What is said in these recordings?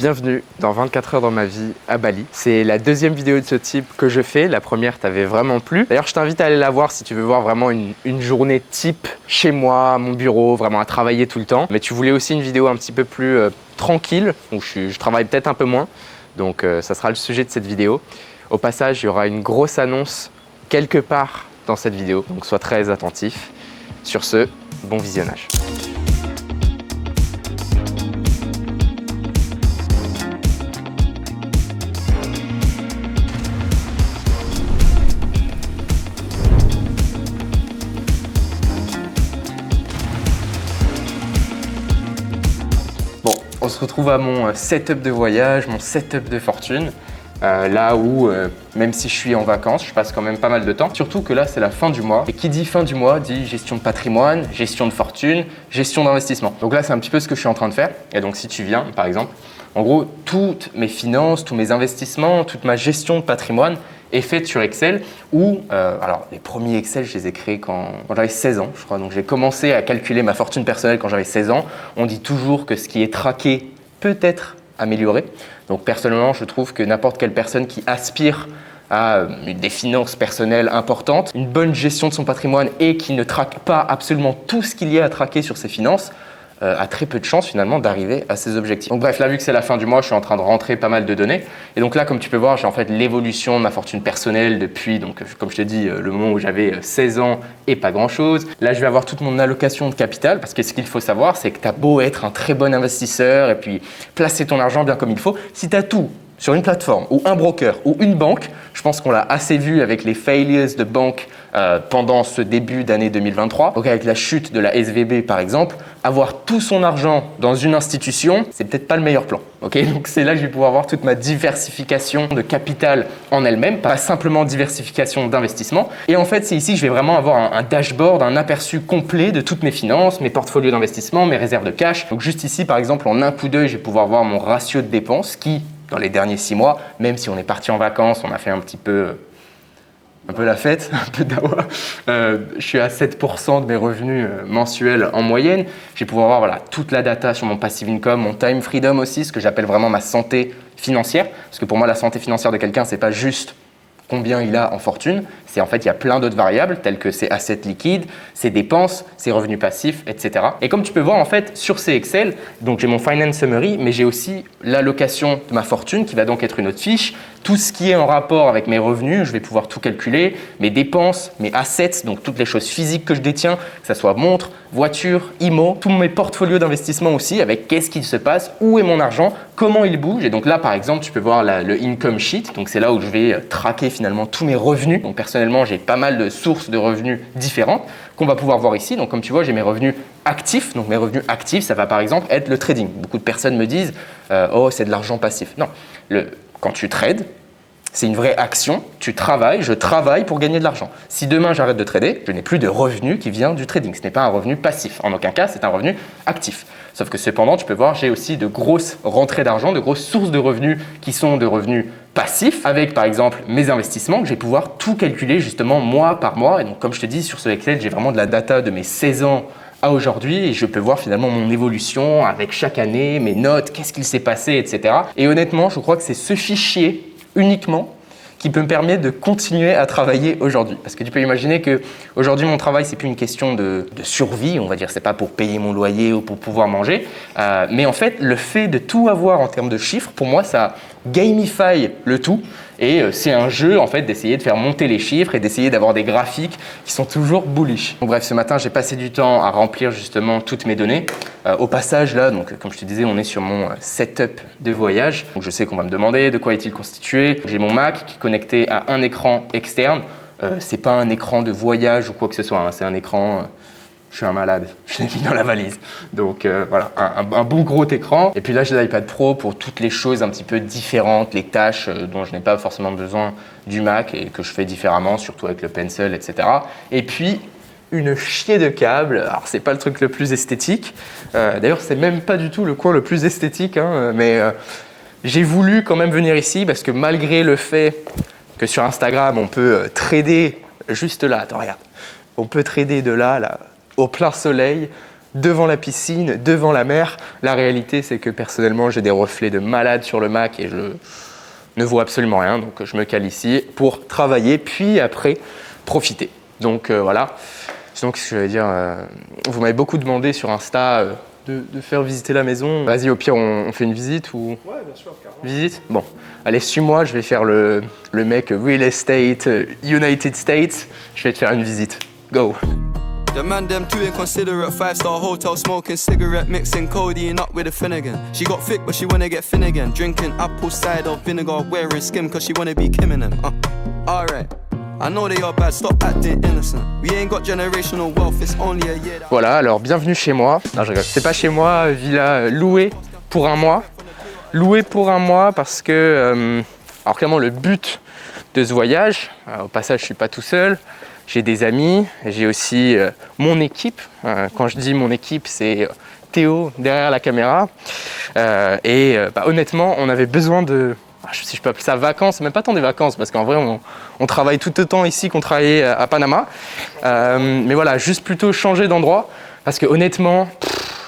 Bienvenue dans 24 heures dans ma vie à Bali. C'est la deuxième vidéo de ce type que je fais. La première t'avait vraiment plu. D'ailleurs, je t'invite à aller la voir si tu veux voir vraiment une journée type chez moi, à mon bureau, vraiment à travailler tout le temps. Mais tu voulais aussi une vidéo un petit peu plus tranquille, où je travaille peut-être un peu moins. Donc ça sera le sujet de cette vidéo. Au passage, il y aura une grosse annonce quelque part dans cette vidéo. Donc sois très attentif. Sur ce, bon visionnage. On se retrouve à mon setup de voyage, mon setup de fortune, là où, même si je suis en vacances, je passe quand même pas mal de temps. Surtout que là, c'est la fin du mois. Et qui dit fin du mois, dit gestion de patrimoine, gestion de fortune, gestion d'investissement. Donc là, c'est un petit peu ce que je suis en train de faire. Et donc, si tu viens, par exemple, en gros, toutes mes finances, tous mes investissements, toute ma gestion de patrimoine est faite sur Excel où, alors les premiers Excel, je les ai créés quand j'avais 16 ans, je crois. Donc j'ai commencé à calculer ma fortune personnelle quand j'avais 16 ans. On dit toujours que ce qui est traqué peut être amélioré. Donc personnellement, je trouve que n'importe quelle personne qui aspire à des finances personnelles importantes, une bonne gestion de son patrimoine et qui ne traque pas absolument tout ce qu'il y a à traquer sur ses finances, a très peu de chances finalement d'arriver à ses objectifs. Donc bref, là vu que c'est la fin du mois, je suis en train de rentrer pas mal de données. Et donc là, comme tu peux voir, j'ai en fait l'évolution de ma fortune personnelle depuis, donc comme je te dis, le moment où j'avais 16 ans et pas grand chose. Là, je vais avoir toute mon allocation de capital parce que ce qu'il faut savoir, c'est que tu as beau être un très bon investisseur et puis placer ton argent bien comme il faut, si tu as tout sur une plateforme ou un broker ou une banque, je pense qu'on l'a assez vu avec les failures de banques pendant ce début d'année 2023. Donc avec la chute de la SVB par exemple, avoir tout son argent dans une institution, c'est peut-être pas le meilleur plan. Okay, donc c'est là que je vais pouvoir avoir toute ma diversification de capital en elle-même, pas simplement diversification d'investissement. Et en fait, c'est ici que je vais vraiment avoir un dashboard, un aperçu complet de toutes mes finances, mes portfolios d'investissement, mes réserves de cash. Donc juste ici, par exemple, en un coup d'œil, je vais pouvoir voir mon ratio de dépenses qui, dans les derniers 6 mois, même si on est parti en vacances, on a fait un peu la fête, un peu d'awa. Je suis à 7% de mes revenus mensuels en moyenne. Je vais pouvoir voir voilà, toute la data sur mon passive income, mon time freedom aussi, ce que j'appelle vraiment ma santé financière. Parce que pour moi, la santé financière de quelqu'un, c'est pas juste combien il a en fortune, c'est en fait il y a plein d'autres variables telles que ses assets liquides, ses dépenses, ses revenus passifs, etc. Et comme tu peux voir en fait sur ces Excel, donc j'ai mon finance summary, mais j'ai aussi l'allocation de ma fortune qui va donc être une autre fiche. Tout ce qui est en rapport avec mes revenus, je vais pouvoir tout calculer, mes dépenses, mes assets, donc toutes les choses physiques que je détiens, que ce soit montre, voiture, IMO, tous mes portfolios d'investissement aussi, avec qu'est-ce qu'il se passe, où est mon argent, comment il bouge. Et donc là, par exemple, tu peux voir le income sheet, donc c'est là où je vais traquer finalement tous mes revenus. Donc personnellement, j'ai pas mal de sources de revenus différentes qu'on va pouvoir voir ici. Donc comme tu vois, j'ai mes revenus actifs. Donc mes revenus actifs, ça va par exemple être le trading. Beaucoup de personnes me disent « Oh, c'est de l'argent passif ». Non, quand tu trades, c'est une vraie action, tu travailles, je travaille pour gagner de l'argent. Si demain j'arrête de trader, je n'ai plus de revenu qui vient du trading. Ce n'est pas un revenu passif. En aucun cas, c'est un revenu actif. Sauf que cependant, tu peux voir, j'ai aussi de grosses rentrées d'argent, de grosses sources de revenus qui sont de revenus passifs, avec par exemple mes investissements, que je vais pouvoir tout calculer justement mois par mois. Et donc comme je te dis, sur ce Excel, j'ai vraiment de la data de mes 16 ans à aujourd'hui et je peux voir finalement mon évolution avec chaque année, mes notes, qu'est-ce qu'il s'est passé, etc. Et honnêtement, je crois que c'est ce fichier uniquement qui peut me permettre de continuer à travailler aujourd'hui. Parce que tu peux imaginer que aujourd'hui mon travail, c'est plus une question de survie, on va dire, c'est pas pour payer mon loyer ou pour pouvoir manger, mais en fait, le fait de tout avoir en termes de chiffres, pour moi, ça gamify le tout. Et c'est un jeu en fait d'essayer de faire monter les chiffres et d'essayer d'avoir des graphiques qui sont toujours bullish. Donc, bref, ce matin, j'ai passé du temps à remplir justement toutes mes données. Au passage, là, donc, comme je te disais, on est sur mon setup de voyage. Donc, je sais qu'on va me demander de quoi est-il constitué. J'ai mon Mac qui est connecté à un écran externe. C'est pas un écran de voyage ou quoi que ce soit, hein. C'est un écran... Je suis un malade, je l'ai mis dans la valise. Donc voilà, un bon gros écran. Et puis là, j'ai l'iPad Pro pour toutes les choses un petit peu différentes, les tâches dont je n'ai pas forcément besoin du Mac et que je fais différemment, surtout avec le Pencil, etc. Et puis, une chier de câbles. Alors, c'est pas le truc le plus esthétique. D'ailleurs, c'est même pas du tout le coin le plus esthétique, hein, mais j'ai voulu quand même venir ici parce que malgré le fait que sur Instagram, on peut trader juste là. Attends, regarde. On peut trader de là, au plein soleil, devant la piscine, devant la mer. La réalité, c'est que personnellement, j'ai des reflets de malade sur le Mac et je ne vois absolument rien. Donc, je me cale ici pour travailler, puis après, profiter. Donc, voilà. Sinon, qu'est-ce que je vais dire vous m'avez beaucoup demandé sur Insta de faire visiter la maison. Vas-y, au pire, on fait une visite ou... Ouais, bien sûr, carrément. Visite? Bon, allez, suis-moi, je vais faire le mec Real Estate United States. Je vais te faire une visite. Go! The man them too inconsiderate, 5-star hotel smoking cigarette, mixing codeine up with a Finnegan. She got thick but she wanna get thin again, drinking apple cider vinegar, wearing skim cause she wanna be Kim and them. Alright, I know they are bad, stop acting innocent. We ain't got generational wealth, it's only a year that... Voilà, alors bienvenue chez moi. Non, je rigole. C'est pas chez moi, villa louée pour un mois. Louée pour un mois parce que, alors clairement le but de ce voyage, au passage je suis pas tout seul, j'ai des amis, j'ai aussi mon équipe. Quand je dis mon équipe, c'est Théo derrière la caméra. Honnêtement, on avait besoin de, si je peux appeler ça vacances, même pas tant des vacances, parce qu'en vrai, on travaille tout autant ici qu'on travaillait à Panama. Mais voilà, juste plutôt changer d'endroit, parce que honnêtement,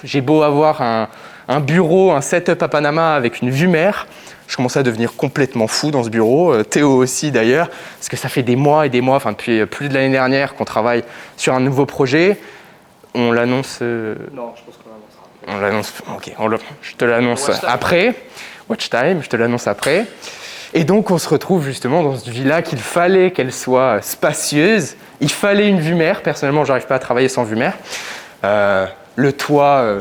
j'ai beau avoir un bureau, un setup à Panama avec une vue mer, je commençais à devenir complètement fou dans ce bureau, Théo aussi d'ailleurs, parce que ça fait des mois et des mois, enfin depuis plus de l'année dernière qu'on travaille sur un nouveau projet. On l'annonce... Non, je pense qu'on l'annoncera. On l'annonce... Ok, je te l'annonce après. Watch time, je te l'annonce après. Et donc on se retrouve justement dans cette villa qu'il fallait qu'elle soit spacieuse. Il fallait une vue mer, personnellement j'arrive pas à travailler sans vue mer. Le toit...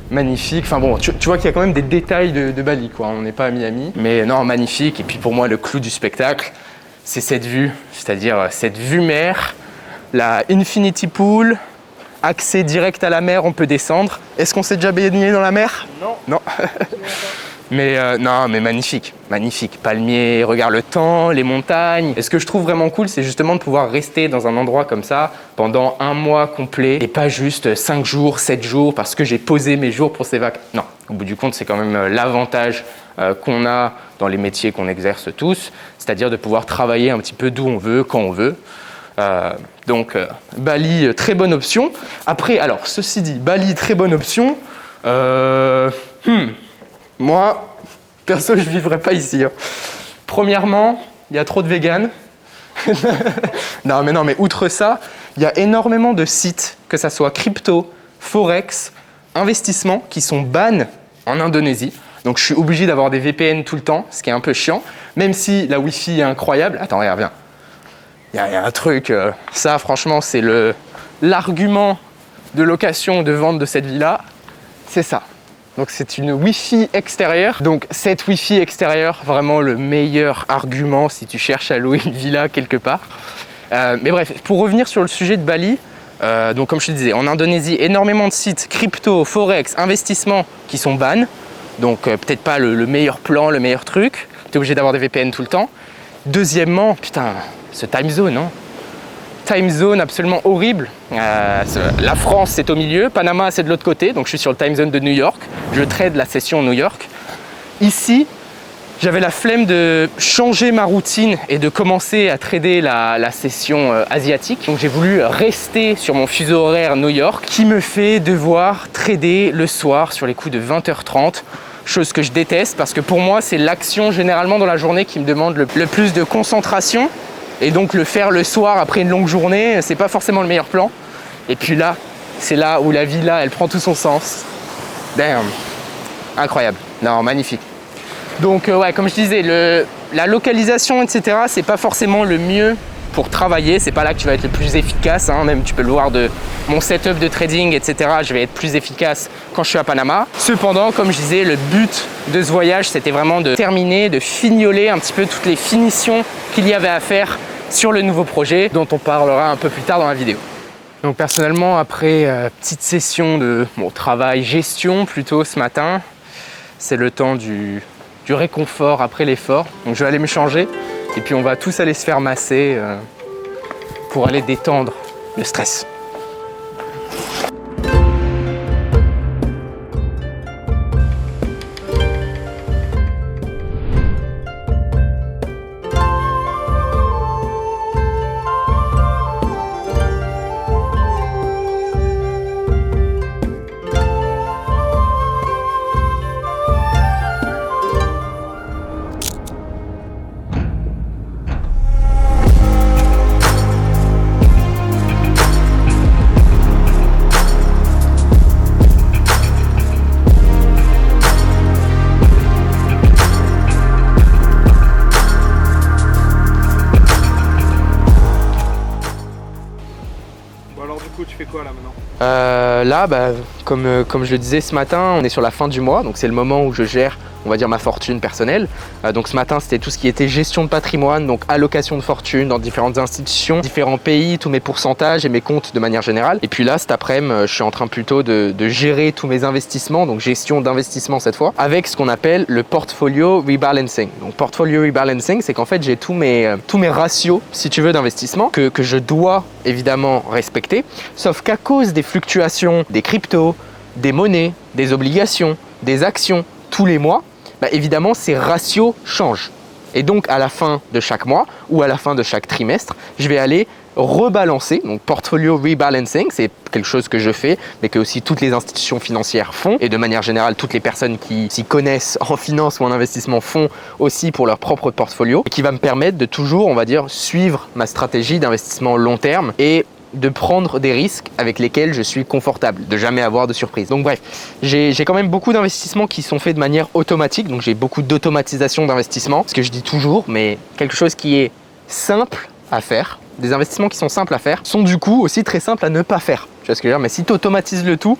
magnifique, enfin bon, tu vois qu'il y a quand même des détails de Bali, quoi. On n'est pas à Miami, mais non, magnifique. Et puis pour moi, le clou du spectacle, c'est cette vue, c'est-à-dire cette vue mer, la infinity pool, accès direct à la mer, on peut descendre. Est-ce qu'on s'est déjà baigné dans la mer? Non. Non. Mais magnifique, magnifique. Palmiers, regarde le temps, les montagnes. Et ce que je trouve vraiment cool, c'est justement de pouvoir rester dans un endroit comme ça pendant un mois complet et pas juste 5 jours, 7 jours parce que j'ai posé mes jours pour ces vacances. Non, au bout du compte, c'est quand même l'avantage qu'on a dans les métiers qu'on exerce tous, c'est-à-dire de pouvoir travailler un petit peu d'où on veut, quand on veut. Bali, très bonne option. Après, alors, ceci dit, Bali, très bonne option. Moi, perso, je ne vivrais pas ici. Premièrement, il y a trop de véganes. non, mais outre ça, il y a énormément de sites, que ça soit crypto, forex, investissement, qui sont bans en Indonésie. Donc, je suis obligé d'avoir des VPN tout le temps, ce qui est un peu chiant. Même si la Wi-Fi est incroyable. Attends, regarde, viens. Il y a un truc, ça, franchement, c'est l'argument de location ou de vente de cette villa. C'est ça. Donc c'est une Wi-Fi extérieure. Donc cette Wi-Fi extérieure, vraiment le meilleur argument si tu cherches à louer une villa quelque part. Mais bref, pour revenir sur le sujet de Bali, donc comme je te disais, en Indonésie, énormément de sites crypto, forex, investissement qui sont bans. Donc peut-être pas le meilleur plan, le meilleur truc. Tu es obligé d'avoir des VPN tout le temps. Deuxièmement, putain, ce time zone, hein. Time zone absolument horrible. La France, c'est au milieu. Panama, c'est de l'autre côté. Donc, je suis sur le time zone de New York. Je trade la session New York. Ici, j'avais la flemme de changer ma routine et de commencer à trader la session asiatique. Donc, j'ai voulu rester sur mon fuseau horaire New York qui me fait devoir trader le soir sur les coups de 20h30. Chose que je déteste parce que pour moi, c'est l'action généralement dans la journée qui me demande le plus de concentration. Et donc le faire le soir après une longue journée, c'est pas forcément le meilleur plan. Et puis là, c'est là où la villa, elle prend tout son sens. Damn, incroyable, non, magnifique. Donc ouais, comme je disais, la localisation, etc., c'est pas forcément le mieux pour travailler. C'est pas là que tu vas être le plus efficace, hein. Même tu peux le voir de mon setup de trading, etc., je vais être plus efficace quand je suis à Panama. Cependant, comme je disais, le but de ce voyage, c'était vraiment de terminer, de fignoler un petit peu toutes les finitions qu'il y avait à faire sur le nouveau projet dont on parlera un peu plus tard dans la vidéo. Donc personnellement, après petite session de travail, gestion plutôt ce matin, c'est le temps du réconfort après l'effort. Donc je vais aller me changer et puis on va tous aller se faire masser pour aller détendre le stress. coup, tu fais quoi là maintenant? Là, comme je le disais ce matin, on est sur la fin du mois, donc c'est le moment où je gère, on va dire, ma fortune personnelle. Donc ce matin, c'était tout ce qui était gestion de patrimoine, donc allocation de fortune dans différentes institutions, différents pays, tous mes pourcentages et mes comptes de manière générale. Et puis là, cet après-midi, je suis en train plutôt de gérer tous mes investissements, donc gestion d'investissement cette fois, avec ce qu'on appelle le portfolio rebalancing. Donc portfolio rebalancing, c'est qu'en fait, j'ai tous mes ratios, si tu veux, d'investissement que je dois évidemment respecter, sauf qu'à cause des fluctuations des cryptos, des monnaies, des obligations, des actions tous les mois, évidemment ces ratios changent. Et donc à la fin de chaque mois ou à la fin de chaque trimestre, je vais aller rebalancer. Donc portfolio rebalancing, c'est quelque chose que je fais, mais que aussi toutes les institutions financières font, et de manière générale toutes les personnes qui s'y connaissent en finance ou en investissement font aussi pour leur propre portfolio, et qui va me permettre de toujours, on va dire, suivre ma stratégie d'investissement long terme et de prendre des risques avec lesquels je suis confortable, de jamais avoir de surprise. Donc bref, j'ai quand même beaucoup d'investissements qui sont faits de manière automatique, donc j'ai beaucoup d'automatisation d'investissement, ce que je dis toujours, mais quelque chose qui est simple à faire. Des investissements qui sont simples à faire sont du coup aussi très simples à ne pas faire. Tu vois ce que je veux dire? Mais si tu automatises le tout,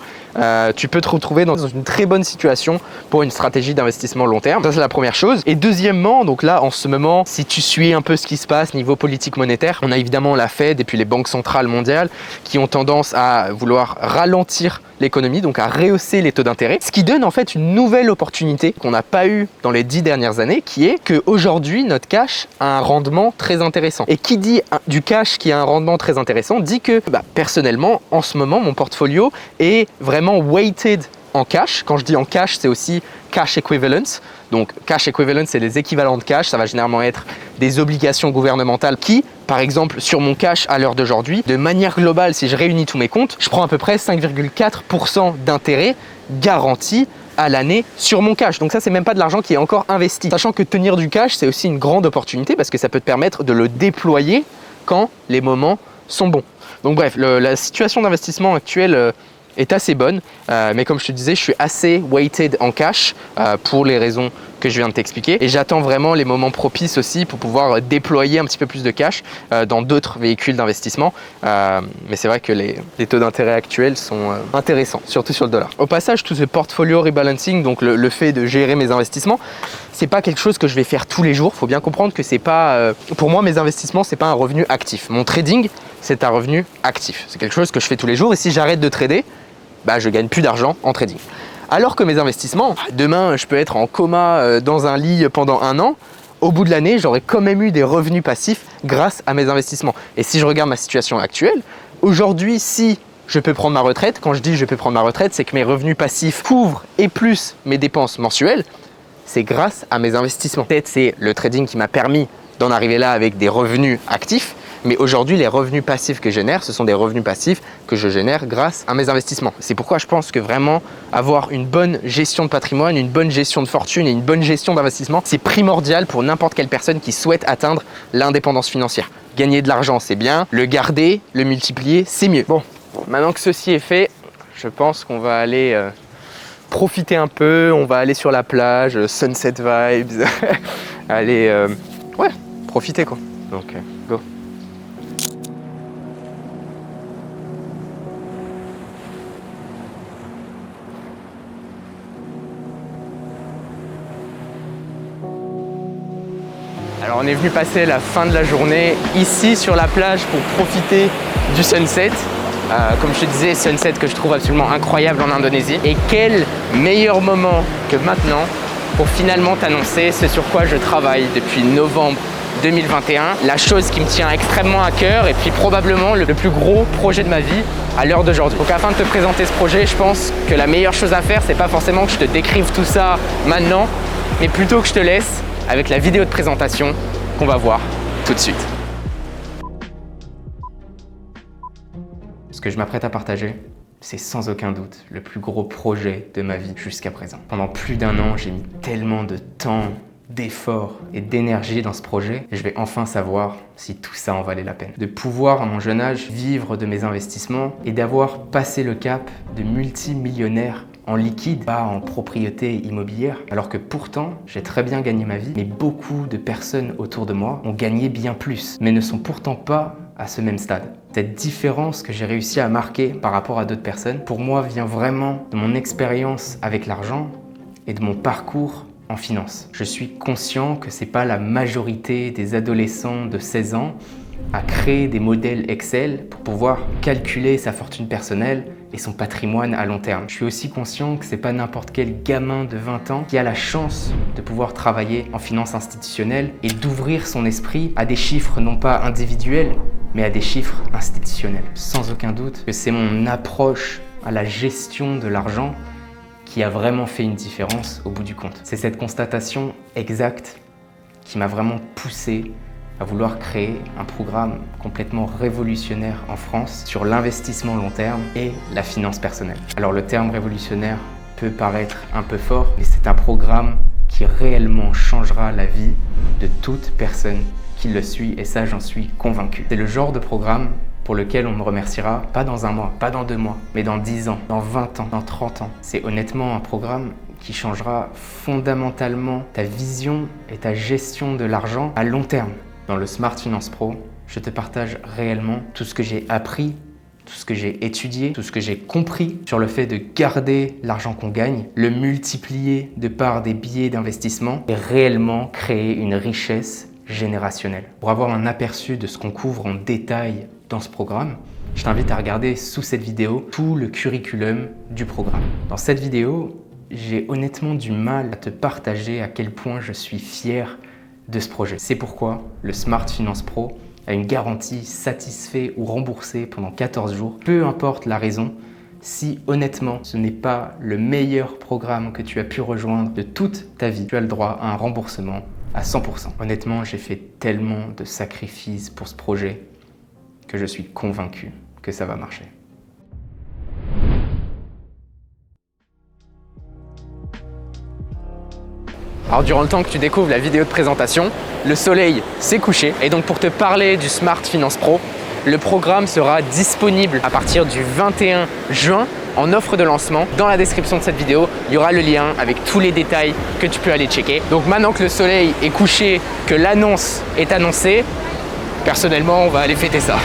tu peux te retrouver dans une très bonne situation pour une stratégie d'investissement long terme. Ça, c'est la première chose. Et deuxièmement, donc là, en ce moment, si tu suis un peu ce qui se passe niveau politique monétaire, on a évidemment la Fed et puis les banques centrales mondiales qui ont tendance à vouloir ralentir l'économie, donc à rehausser les taux d'intérêt, ce qui donne en fait une nouvelle opportunité qu'on n'a pas eu dans les 10 dernières années, qui est qu'aujourd'hui, notre cash a un rendement très intéressant. Et qui dit du cash qui a un rendement très intéressant, dit que personnellement, en ce moment, mon portfolio est vraiment weighted en cash. Quand je dis en cash, c'est aussi cash equivalents. Donc cash equivalents, c'est les équivalents de cash. Ça va généralement être des obligations gouvernementales qui, par exemple, sur mon cash à l'heure d'aujourd'hui, de manière globale, si je réunis tous mes comptes, je prends à peu près 5,4% d'intérêt garanti à l'année sur mon cash. Donc ça, c'est même pas de l'argent qui est encore investi. Sachant que tenir du cash, c'est aussi une grande opportunité parce que ça peut te permettre de le déployer quand les moments sont bons. Donc bref, la situation d'investissement actuelle est assez bonne, mais comme je te disais, je suis assez weighted en cash pour les raisons que je viens de t'expliquer, et j'attends vraiment les moments propices aussi pour pouvoir déployer un petit peu plus de cash dans d'autres véhicules d'investissement, mais c'est vrai que les taux d'intérêt actuels sont intéressants, surtout sur le dollar. Au passage, tout ce portfolio rebalancing, donc le fait de gérer mes investissements, c'est pas quelque chose que je vais faire tous les jours. Faut bien comprendre que c'est pas, pour moi, mes investissements, c'est pas un revenu actif. Mon trading, c'est un revenu actif. C'est quelque chose que je fais tous les jours, et si j'arrête de trader, je gagne plus d'argent en trading. Alors que mes investissements, demain, je peux être en coma dans un lit pendant 1 an. Au bout de l'année, j'aurai quand même eu des revenus passifs grâce à mes investissements. Et si je regarde ma situation actuelle, aujourd'hui, si je peux prendre ma retraite, quand je dis je peux prendre ma retraite, c'est que mes revenus passifs couvrent et plus mes dépenses mensuelles. C'est grâce à mes investissements. Peut-être c'est le trading qui m'a permis d'en arriver là avec des revenus actifs. Mais aujourd'hui, les revenus passifs que je génère, ce sont des revenus passifs que je génère grâce à mes investissements. C'est pourquoi je pense que vraiment avoir une bonne gestion de patrimoine, une bonne gestion de fortune et une bonne gestion d'investissement, c'est primordial pour n'importe quelle personne qui souhaite atteindre l'indépendance financière. Gagner de l'argent, c'est bien. Le garder, le multiplier, c'est mieux. Bon, maintenant que ceci est fait, je pense qu'on va aller profiter un peu. On va aller sur la plage, sunset vibes. Aller, profiter quoi. Donc, go. Alors on est venu passer la fin de la journée ici sur la plage pour profiter du sunset. Comme je te disais, sunset que je trouve absolument incroyable en Indonésie. Et quel meilleur moment que maintenant pour finalement t'annoncer ce sur quoi je travaille depuis novembre 2021. La chose qui me tient extrêmement à cœur et puis probablement le plus gros projet de ma vie à l'heure d'aujourd'hui. Donc afin de te présenter ce projet, je pense que la meilleure chose à faire, c'est pas forcément que je te décrive tout ça maintenant, mais plutôt que je te laisse avec la vidéo de présentation qu'on va voir tout de suite. Ce que je m'apprête à partager, c'est sans aucun doute le plus gros projet de ma vie jusqu'à présent. Pendant plus d'1 an, j'ai mis tellement de temps, d'efforts et d'énergie dans ce projet, et je vais enfin savoir si tout ça en valait la peine. De pouvoir, à mon jeune âge, vivre de mes investissements et d'avoir passé le cap de multimillionnaire en liquide, pas en propriété immobilière, alors que pourtant, j'ai très bien gagné ma vie, mais beaucoup de personnes autour de moi ont gagné bien plus, mais ne sont pourtant pas à ce même stade. Cette différence que j'ai réussi à marquer par rapport à d'autres personnes, pour moi, vient vraiment de mon expérience avec l'argent et de mon parcours en finance. Je suis conscient que c'est pas la majorité des adolescents de 16 ans à créer des modèles Excel pour pouvoir calculer sa fortune personnelle et son patrimoine à long terme. Je suis aussi conscient que c'est pas n'importe quel gamin de 20 ans qui a la chance de pouvoir travailler en finance institutionnelle et d'ouvrir son esprit à des chiffres non pas individuels, mais à des chiffres institutionnels. Sans aucun doute que c'est mon approche à la gestion de l'argent qui a vraiment fait une différence au bout du compte. C'est cette constatation exacte qui m'a vraiment poussé à vouloir créer un programme complètement révolutionnaire en France sur l'investissement long terme et la finance personnelle. Alors le terme révolutionnaire peut paraître un peu fort, mais c'est un programme qui réellement changera la vie de toute personne qui le suit, et ça j'en suis convaincu. C'est le genre de programme pour lequel on me remerciera pas dans un mois, pas dans 2 mois, mais dans 10 ans, dans 20 ans, dans 30 ans. C'est honnêtement un programme qui changera fondamentalement ta vision et ta gestion de l'argent à long terme. Dans le Smart Finance Pro, je te partage réellement tout ce que j'ai appris, tout ce que j'ai étudié, tout ce que j'ai compris sur le fait de garder l'argent qu'on gagne, le multiplier de par des billets d'investissement et réellement créer une richesse générationnelle. Pour avoir un aperçu de ce qu'on couvre en détail dans ce programme, je t'invite à regarder sous cette vidéo tout le curriculum du programme. Dans cette vidéo, j'ai honnêtement du mal à te partager à quel point je suis fier de ce projet. C'est pourquoi le Smart Finance Pro a une garantie satisfait ou remboursé pendant 14 jours, peu importe la raison. Si honnêtement ce n'est pas le meilleur programme que tu as pu rejoindre de toute ta vie, tu as le droit à un remboursement à 100%. Honnêtement, j'ai fait tellement de sacrifices pour ce projet que je suis convaincu que ça va marcher. Alors durant le temps que tu découvres la vidéo de présentation, le soleil s'est couché et donc pour te parler du Smart Finance Pro, le programme sera disponible à partir du 21 juin en offre de lancement. Dans la description de cette vidéo, il y aura le lien avec tous les détails que tu peux aller checker. Donc maintenant que le soleil est couché, que l'annonce est annoncée, personnellement on va aller fêter ça.